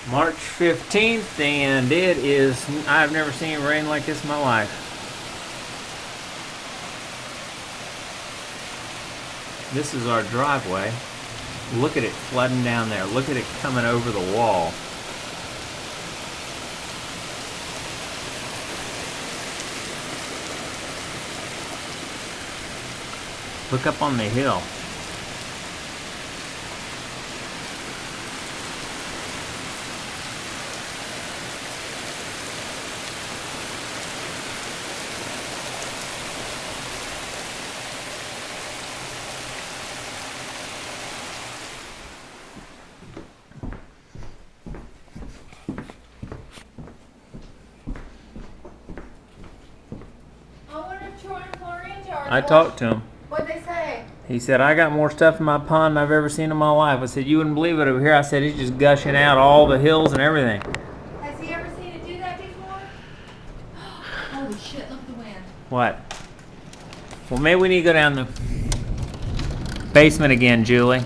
March 15th, and it is, I've never seen rain like this in my life. This is our driveway. Look at it flooding down there. Look at it coming over the wall. Look up on the hill. I talked to him. What'd they say? He said, I got more stuff in my pond than I've ever seen in my life. I said, you wouldn't believe it over here. I said, it's just gushing out all the hills and everything. Has he ever seen it do that before? Holy shit, look at the wind. What? Well, maybe we need to go down the basement again, Julie.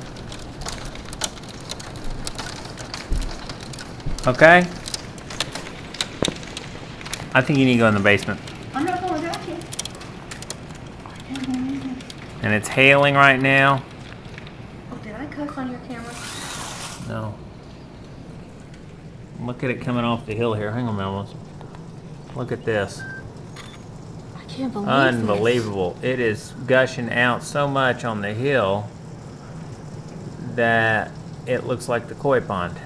Okay? I think you need to go in the basement. I'm not going without you. And it's hailing right now. Oh, did I cuss on your camera? No. Look at it coming off the hill here. Hang on a minute. Look at this. I can't believe Unbelievable. this. It is gushing out so much on the hill that it looks like the koi pond.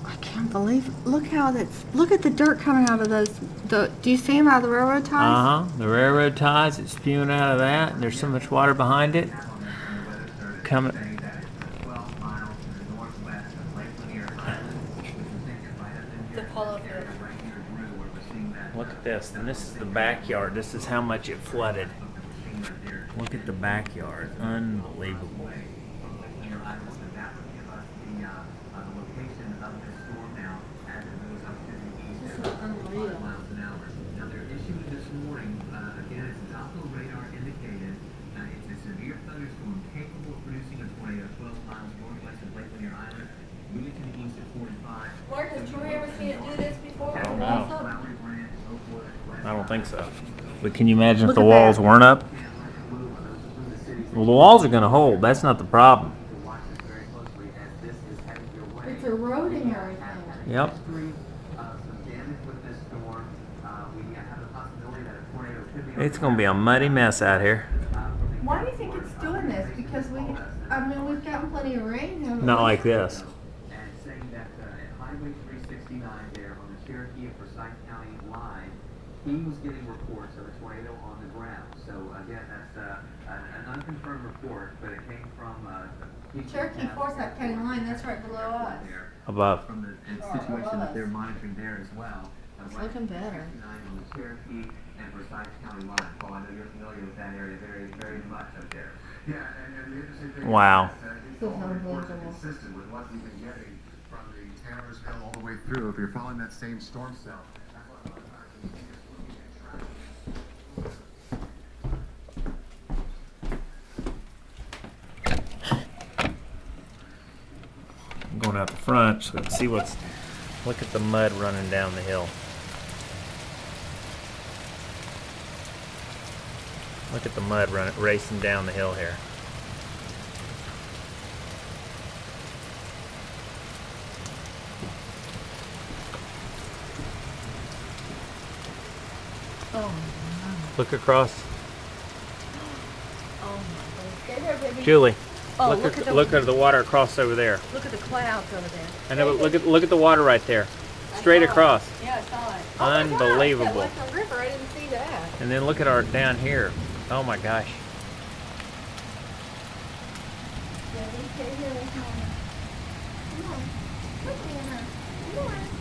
I can't believe. Look how that's. Look at the dirt coming out of those. Do you see them out of the railroad ties? The railroad ties. It's spewing out of that. There's so much water behind it. Coming. Look at this. And this is the backyard. This is how much it flooded. Look at the backyard. Unbelievable. Mark, has Troy ever seen it do this before? I don't know. I don't think so. But can you imagine if Look the at walls that. weren't up? Well, the walls are going to hold. That's not the problem. It's eroding everything. Yep. It's going to be a muddy mess out here. Why do you think it's doing this? Because we've gotten plenty of rain. haven't Not we? like this. He was getting reports of a tornado on the ground. So again, that's an unconfirmed report, but it came from Cherokee Forsyth County line. That's right below us. Above. from the situation that they're monitoring there as well. It's looking better. On the Cherokee and Forsyth County line. Paul, I know you're familiar with that area very, very much up there. Yeah, and the interesting thing Wow. is that all the reports are consistent with what we've been getting from the Tannersville all the way through. If you're following that same storm cell. That's why a lot of times when you just looking at traffic. I'm going out the front so we can see what's. Look at the mud running down the hill. Look at the mud racing down the hill here. Oh, no. Look across. Oh, my God. Stay there, baby. Julie, Oh, look at the water across over there. Look at the clouds over there. I know, but look at the water right there. Straight across. Yeah, I saw it. Unbelievable. Oh my gosh, that went the river. I didn't see that. And then look at our down here. Oh my gosh. Stay here with Mama. Come on. Look, Anna. Come on.